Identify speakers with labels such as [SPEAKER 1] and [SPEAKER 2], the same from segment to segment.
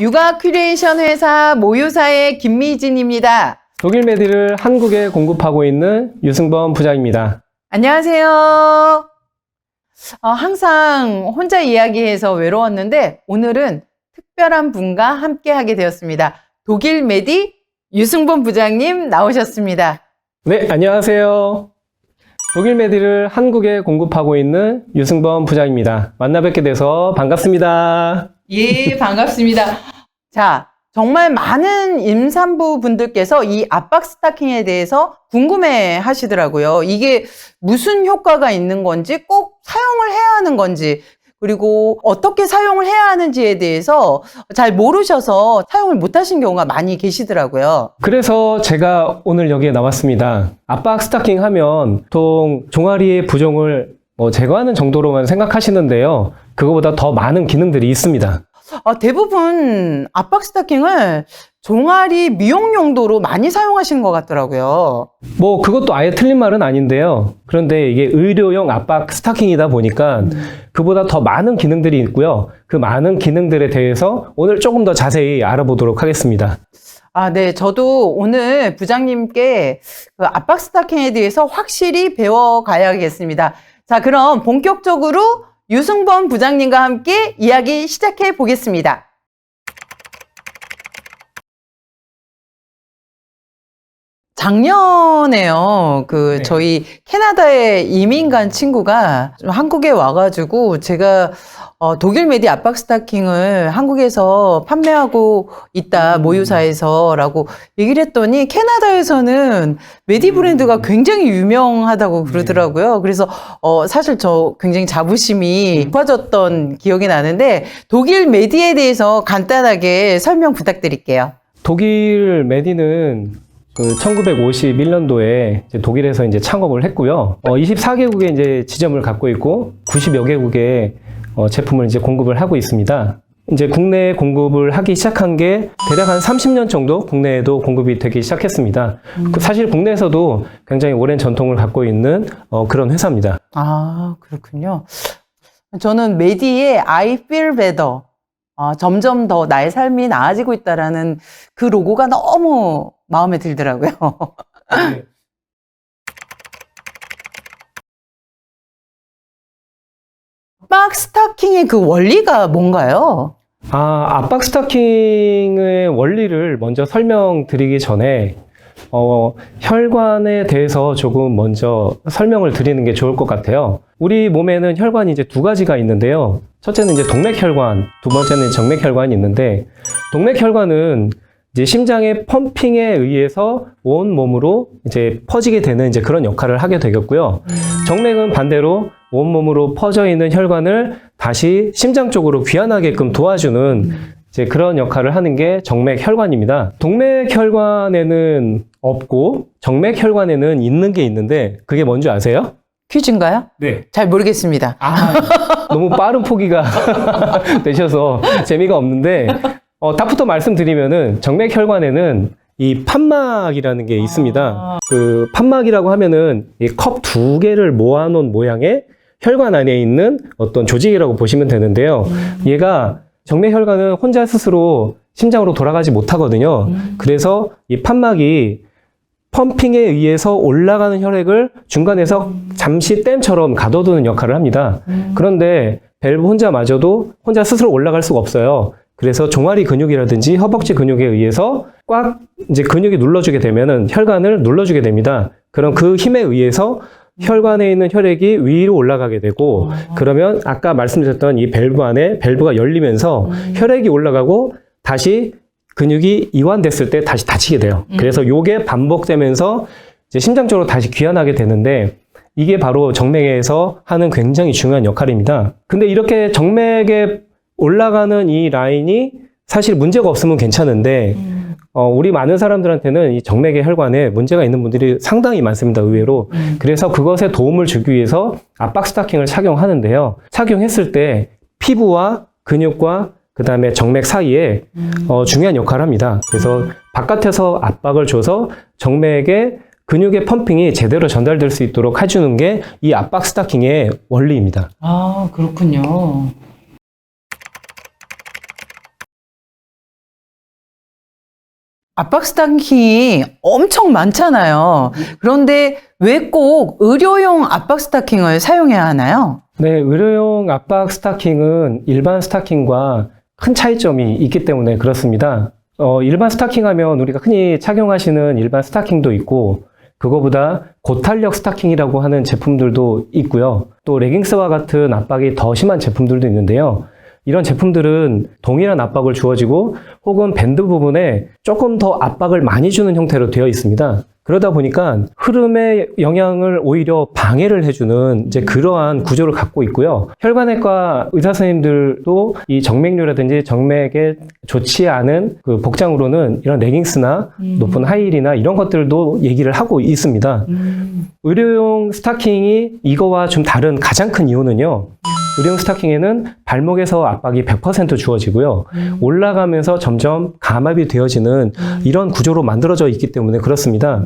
[SPEAKER 1] 육아 큐레이션 회사 모유사의 김미진입니다.
[SPEAKER 2] 독일 메디를 한국에 공급하고 있는 유승범 부장입니다.
[SPEAKER 1] 안녕하세요. 항상 혼자 이야기해서 외로웠는데 오늘은 특별한 분과 함께 하게 되었습니다. 독일 메디 유승범 부장님 나오셨습니다.
[SPEAKER 2] 네, 안녕하세요. 독일 메디를 한국에 공급하고 있는 유승범 부장입니다. 만나 뵙게 돼서 반갑습니다.
[SPEAKER 1] 예, 반갑습니다. 자, 정말 많은 임산부 분들께서 이 압박 스타킹에 대해서 궁금해 하시더라고요. 이게 무슨 효과가 있는 건지, 꼭 사용을 해야 하는 건지, 그리고 어떻게 사용을 해야 하는지에 대해서 잘 모르셔서 사용을 못 하신 경우가 많이 계시더라고요.
[SPEAKER 2] 그래서 제가 오늘 여기에 나왔습니다. 압박 스타킹 하면 보통 종아리의 부종을 제거하는 정도로만 생각하시는데요. 그거보다 더 많은 기능들이 있습니다.
[SPEAKER 1] 대부분 압박 스타킹을 종아리 미용 용도로 많이 사용하시는 것 같더라고요.
[SPEAKER 2] 그것도 아예 틀린 말은 아닌데요. 그런데 이게 의료용 압박 스타킹이다 보니까 그보다 더 많은 기능들이 있고요. 그 많은 기능들에 대해서 오늘 조금 더 자세히 알아보도록 하겠습니다.
[SPEAKER 1] 네. 저도 오늘 부장님께 그 압박 스타킹에 대해서 확실히 배워가야겠습니다. 자, 그럼 본격적으로 유승범 부장님과 함께 이야기 시작해 보겠습니다. 작년에요.
[SPEAKER 2] 네.
[SPEAKER 1] 저희 캐나다에 이민 간 친구가 좀 한국에 와가지고 제가 독일 메디 압박 스타킹을 한국에서 판매하고 있다, 모유사에서라고 얘기를 했더니 캐나다에서는 메디 브랜드가 굉장히 유명하다고 그러더라고요. 그래서 사실 저 굉장히 자부심이 높아졌던 기억이 나는데 독일 메디에 대해서 간단하게 설명 부탁드릴게요.
[SPEAKER 2] 독일 메디는 1951년도에 독일에서 창업을 했고요. 24개국에 이제 지점을 갖고 있고 90여 개국의 제품을 공급을 하고 있습니다. 국내에 공급을 하기 시작한 게 대략 한 30년 정도 국내에도 공급이 되기 시작했습니다. 사실 국내에서도 굉장히 오랜 전통을 갖고 있는 그런 회사입니다.
[SPEAKER 1] 아, 그렇군요. 저는 메디의 I feel better. 점점 더 나의 삶이 나아지고 있다라는 그 로고가 너무 마음에 들더라고요.
[SPEAKER 2] 네.
[SPEAKER 1] 압박 스타킹의 그 원리가 뭔가요?
[SPEAKER 2] 압박 스타킹의 원리를 먼저 설명드리기 전에 혈관에 대해서 조금 먼저 설명을 드리는 게 좋을 것 같아요. 우리 몸에는 혈관이 두 가지가 있는데요. 첫째는 동맥혈관, 두 번째는 정맥혈관이 있는데, 동맥혈관은 심장의 펌핑에 의해서 온 몸으로 퍼지게 되는 그런 역할을 하게 되겠고요. 정맥은 반대로 온몸으로 퍼져 있는 혈관을 다시 심장 쪽으로 귀환하게끔 도와주는 그런 역할을 하는 게 정맥혈관입니다. 동맥혈관에는 없고 정맥혈관에는 있는 게 있는데 그게 뭔지 아세요?
[SPEAKER 1] 퀴즈인가요?
[SPEAKER 2] 네.
[SPEAKER 1] 잘 모르겠습니다.
[SPEAKER 2] 너무 빠른 포기가 되셔서 재미가 없는데 답부터 말씀드리면은 정맥혈관에는 이 판막이라는 게 있습니다. 그 판막이라고 하면은 이 컵 두 개를 모아놓은 모양의 혈관 안에 있는 어떤 조직이라고 보시면 되는데요. 얘가 정맥혈관은 혼자 스스로 심장으로 돌아가지 못하거든요. 그래서 이 판막이 펌핑에 의해서 올라가는 혈액을 중간에서 잠시 댐처럼 가둬두는 역할을 합니다. 그런데 밸브 혼자마저도 혼자 스스로 올라갈 수가 없어요. 그래서 종아리 근육이라든지 허벅지 근육에 의해서 꽉 근육이 눌러주게 되면은 혈관을 눌러주게 됩니다. 그럼 그 힘에 의해서 혈관에 있는 혈액이 위로 올라가게 되고, 그러면 아까 말씀드렸던 이 밸브 안에 밸브가 열리면서 혈액이 올라가고 다시 근육이 이완됐을 때 다시 닫히게 돼요. 그래서 요게 반복되면서 심장 쪽으로 다시 귀환하게 되는데, 이게 바로 정맥에서 하는 굉장히 중요한 역할입니다. 근데 이렇게 정맥에 올라가는 이 라인이 사실 문제가 없으면 괜찮은데 우리 많은 사람들한테는 이 정맥의 혈관에 문제가 있는 분들이 상당히 많습니다, 의외로. 그래서 그것에 도움을 주기 위해서 압박 스타킹을 착용하는데요. 착용했을 때 피부와 근육과 그 다음에 정맥 사이에 중요한 역할을 합니다. 그래서 바깥에서 압박을 줘서 정맥에 근육의 펌핑이 제대로 전달될 수 있도록 해주는 게 이 압박 스타킹의 원리입니다.
[SPEAKER 1] 아, 그렇군요. 압박 스타킹이 엄청 많잖아요. 그런데 왜 꼭 의료용 압박 스타킹을 사용해야 하나요?
[SPEAKER 2] 네, 의료용 압박 스타킹은 일반 스타킹과 큰 차이점이 있기 때문에 그렇습니다. 일반 스타킹 하면 우리가 흔히 착용하시는 일반 스타킹도 있고, 그거보다 고탄력 스타킹이라고 하는 제품들도 있고요. 또 레깅스와 같은 압박이 더 심한 제품들도 있는데요. 이런 제품들은 동일한 압박을 주어지고 혹은 밴드 부분에 조금 더 압박을 많이 주는 형태로 되어 있습니다. 그러다 보니까 흐름의 영향을 오히려 방해를 해주는 이제 그러한 구조를 갖고 있고요. 혈관외과 의사 선생님들도 이 정맥류라든지 정맥에 좋지 않은 그 복장으로는 이런 레깅스나 높은 하이힐이나 이런 것들도 얘기를 하고 있습니다. 의료용 스타킹이 이거와 좀 다른 가장 큰 이유는요. 의료용 스타킹에는 발목에서 압박이 100% 주어지고요. 올라가면서 점점 감압이 되어지는 이런 구조로 만들어져 있기 때문에 그렇습니다.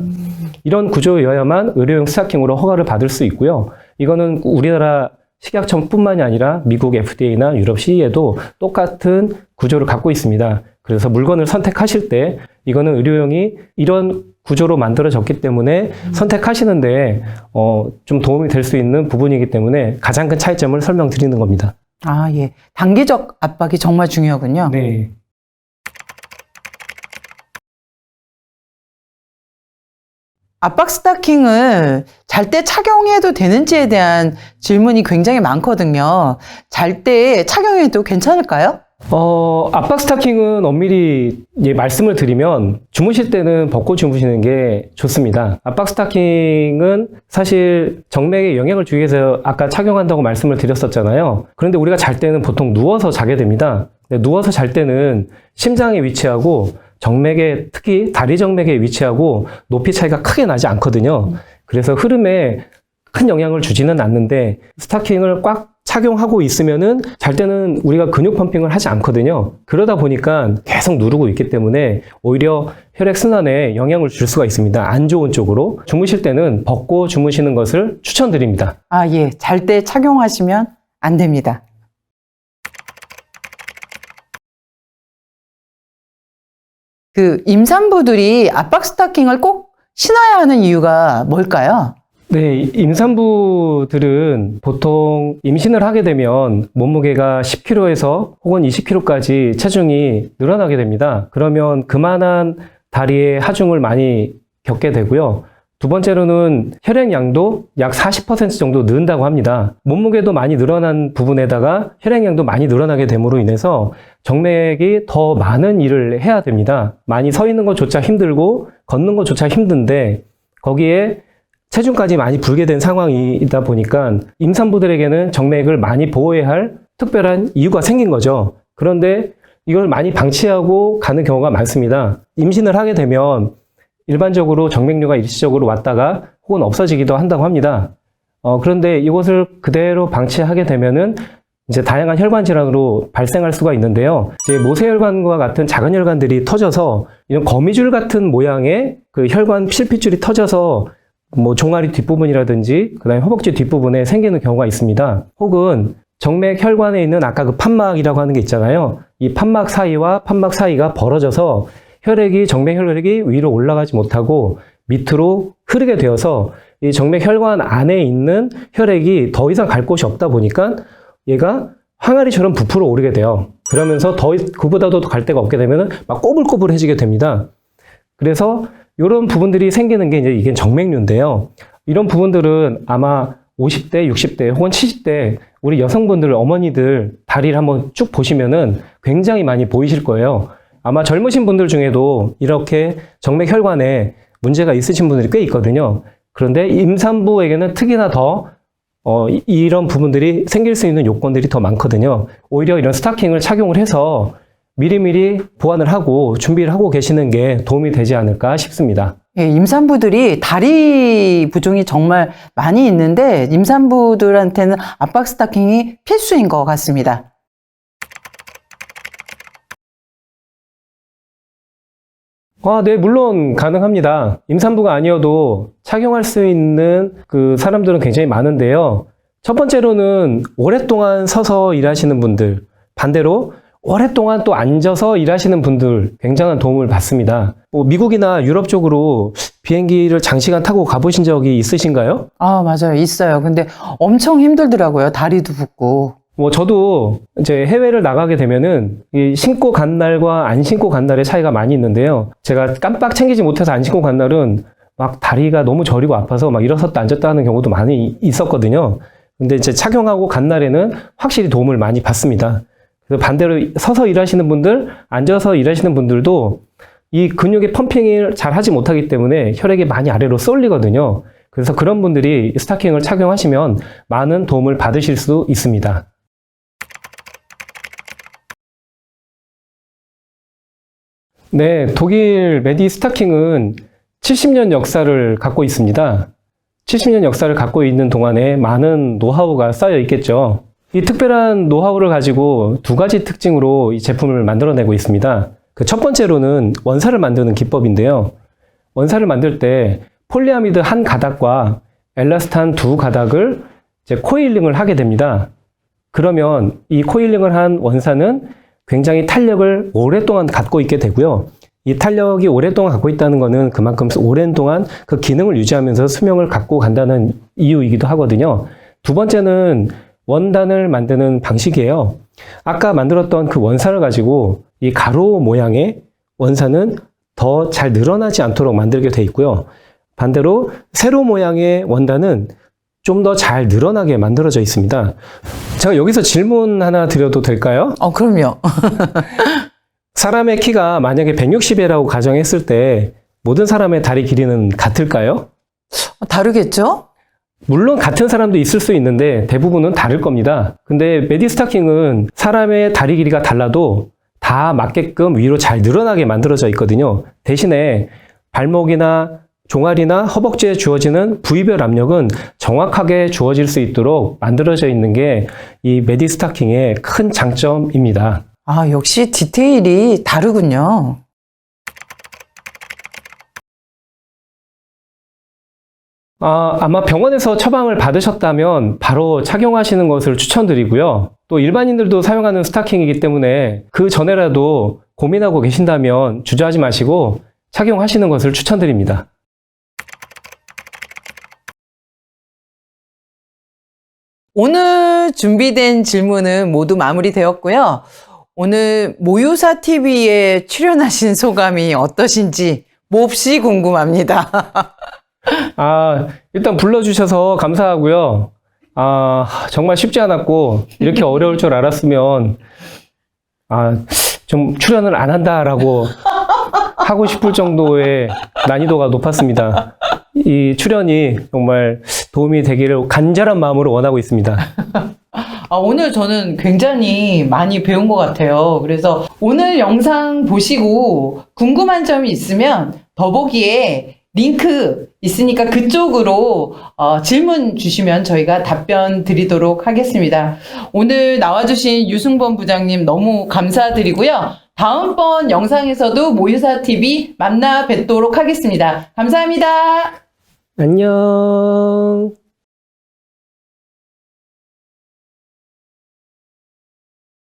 [SPEAKER 2] 이런 구조여야만 의료용 스타킹으로 허가를 받을 수 있고요. 이거는 우리나라 식약청뿐만이 아니라 미국 FDA나 유럽 CE에도 똑같은 구조를 갖고 있습니다. 그래서 물건을 선택하실 때 이거는 의료용이 이런 구조로 만들어졌기 때문에 선택하시는데 좀 도움이 될 수 있는 부분이기 때문에 가장 큰 차이점을 설명드리는 겁니다.
[SPEAKER 1] 아, 예. 단기적 압박이 정말 중요하군요.
[SPEAKER 2] 네.
[SPEAKER 1] 압박 스타킹을 잘 때 착용해도 되는지에 대한 질문이 굉장히 많거든요. 잘 때 착용해도 괜찮을까요?
[SPEAKER 2] 압박 스타킹은 엄밀히 말씀을 드리면 주무실 때는 벗고 주무시는 게 좋습니다. 압박 스타킹은 사실 정맥에 영향을 주기 위해서 아까 착용한다고 말씀을 드렸었잖아요. 그런데 우리가 잘 때는 보통 누워서 자게 됩니다. 누워서 잘 때는 심장에 위치하고 정맥에 특히 다리 정맥에 위치하고 높이 차이가 크게 나지 않거든요. 그래서 흐름에 큰 영향을 주지는 않는데 스타킹을 꽉 착용하고 있으면은 잘 때는 우리가 근육 펌핑을 하지 않거든요. 그러다 보니까 계속 누르고 있기 때문에 오히려 혈액순환에 영향을 줄 수가 있습니다. 안 좋은 쪽으로. 주무실 때는 벗고 주무시는 것을 추천드립니다.
[SPEAKER 1] 아, 예. 잘 때 착용하시면 안 됩니다. 그 임산부들이 압박 스타킹을 꼭 신어야 하는 이유가 뭘까요?
[SPEAKER 2] 네, 임산부들은 보통 임신을 하게 되면 몸무게가 10kg에서 혹은 20kg까지 체중이 늘어나게 됩니다. 그러면 그만한 다리에 하중을 많이 겪게 되고요. 두 번째로는 혈액량도 약 40% 정도 는다고 합니다. 몸무게도 많이 늘어난 부분에다가 혈액량도 많이 늘어나게 됨으로 인해서 정맥이 더 많은 일을 해야 됩니다. 많이 서 있는 것조차 힘들고 걷는 것조차 힘든데 거기에 체중까지 많이 불게 된 상황이다 보니까 임산부들에게는 정맥을 많이 보호해야 할 특별한 이유가 생긴 거죠. 그런데 이걸 많이 방치하고 가는 경우가 많습니다. 임신을 하게 되면 일반적으로 정맥류가 일시적으로 왔다가 혹은 없어지기도 한다고 합니다. 그런데 이것을 그대로 방치하게 되면은 이제 다양한 혈관 질환으로 발생할 수가 있는데요. 이제 모세혈관과 같은 작은 혈관들이 터져서 이런 거미줄 같은 모양의 그 혈관 실핏줄이 터져서 뭐 종아리 뒷부분이라든지 그다음에 허벅지 뒷부분에 생기는 경우가 있습니다. 혹은 정맥 혈관에 있는 아까 그 판막이라고 하는 게 있잖아요. 이 판막 사이와 판막 사이가 벌어져서 정맥 혈액이 위로 올라가지 못하고 밑으로 흐르게 되어서 이 정맥 혈관 안에 있는 혈액이 더 이상 갈 곳이 없다 보니까 얘가 항아리처럼 부풀어 오르게 돼요. 그러면서 그보다도 더 갈 데가 없게 되면 막 꼬불꼬불해지게 됩니다. 그래서 이런 부분들이 생기는 게 이제 이게 정맥류인데요. 이런 부분들은 아마 50대, 60대 혹은 70대 우리 여성분들, 어머니들 다리를 한번 쭉 보시면은 굉장히 많이 보이실 거예요. 아마 젊으신 분들 중에도 이렇게 정맥 혈관에 문제가 있으신 분들이 꽤 있거든요. 그런데 임산부에게는 특히나 더 이런 부분들이 생길 수 있는 요건들이 더 많거든요. 오히려 이런 스타킹을 착용을 해서 미리미리 보완을 하고 준비를 하고 계시는 게 도움이 되지 않을까 싶습니다.
[SPEAKER 1] 예, 임산부들이 다리 부종이 정말 많이 있는데 임산부들한테는 압박 스타킹이 필수인 것 같습니다.
[SPEAKER 2] 네, 물론 가능합니다. 임산부가 아니어도 착용할 수 있는 그 사람들은 굉장히 많은데요. 첫 번째로는 오랫동안 서서 일하시는 분들, 반대로 오랫동안 또 앉아서 일하시는 분들 굉장한 도움을 받습니다. 미국이나 유럽 쪽으로 비행기를 장시간 타고 가보신 적이 있으신가요?
[SPEAKER 1] 아, 맞아요. 있어요. 근데 엄청 힘들더라고요. 다리도 붓고.
[SPEAKER 2] 저도 이제 해외를 나가게 되면은 이 신고 간 날과 안 신고 간 날의 차이가 많이 있는데요. 제가 깜빡 챙기지 못해서 안 신고 간 날은 막 다리가 너무 저리고 아파서 막 일어섰다 앉았다 하는 경우도 많이 있었거든요. 근데 이제 착용하고 간 날에는 확실히 도움을 많이 받습니다. 그래서 반대로 서서 일하시는 분들, 앉아서 일하시는 분들도 이 근육의 펌핑을 잘 하지 못하기 때문에 혈액이 많이 아래로 쏠리거든요. 그래서 그런 분들이 스타킹을 착용하시면 많은 도움을 받으실 수 있습니다. 네, 독일 메디 스타킹은 70년 역사를 갖고 있습니다. 70년 역사를 갖고 있는 동안에 많은 노하우가 쌓여 있겠죠. 이 특별한 노하우를 가지고 두 가지 특징으로 이 제품을 만들어내고 있습니다. 그 첫 번째로는 원사를 만드는 기법인데요. 원사를 만들 때 폴리아미드 한 가닥과 엘라스탄 두 가닥을 이제 코일링을 하게 됩니다. 그러면 이 코일링을 한 원사는 굉장히 탄력을 오랫동안 갖고 있게 되고요. 이 탄력이 오랫동안 갖고 있다는 것은 그만큼 오랜 동안 그 기능을 유지하면서 수명을 갖고 간다는 이유이기도 하거든요. 두 번째는 원단을 만드는 방식이에요. 아까 만들었던 그 원사를 가지고 이 가로 모양의 원사는 더 잘 늘어나지 않도록 만들게 돼 있고요. 반대로 세로 모양의 원단은 좀 더 잘 늘어나게 만들어져 있습니다. 제가 여기서 질문 하나 드려도 될까요?
[SPEAKER 1] 그럼요.
[SPEAKER 2] 사람의 키가 만약에 160이라고 가정했을 때 모든 사람의 다리 길이는 같을까요?
[SPEAKER 1] 다르겠죠?
[SPEAKER 2] 물론 같은 사람도 있을 수 있는데 대부분은 다를 겁니다. 근데 메디 스타킹은 사람의 다리 길이가 달라도 다 맞게끔 위로 잘 늘어나게 만들어져 있거든요. 대신에 발목이나 종아리나 허벅지에 주어지는 부위별 압력은 정확하게 주어질 수 있도록 만들어져 있는 게 이 메디 스타킹의 큰 장점입니다.
[SPEAKER 1] 아, 역시 디테일이 다르군요.
[SPEAKER 2] 아마 병원에서 처방을 받으셨다면 바로 착용하시는 것을 추천드리고요. 또 일반인들도 사용하는 스타킹이기 때문에 그 전에라도 고민하고 계신다면 주저하지 마시고 착용하시는 것을 추천드립니다.
[SPEAKER 1] 오늘 준비된 질문은 모두 마무리되었고요. 오늘 모유사 TV에 출연하신 소감이 어떠신지 몹시 궁금합니다.
[SPEAKER 2] 일단 불러주셔서 감사하고요. 정말 쉽지 않았고, 이렇게 어려울 줄 알았으면, 좀 출연을 안 한다라고 하고 싶을 정도의 난이도가 높았습니다. 이 출연이 정말 도움이 되기를 간절한 마음으로 원하고 있습니다.
[SPEAKER 1] 오늘 저는 굉장히 많이 배운 것 같아요. 그래서 오늘 영상 보시고 궁금한 점이 있으면 더보기에 링크 있으니까 그쪽으로 질문 주시면 저희가 답변 드리도록 하겠습니다. 오늘 나와주신 유승범 부장님 너무 감사드리고요. 다음번 영상에서도 모유사TV 만나 뵙도록 하겠습니다. 감사합니다.
[SPEAKER 2] 안녕.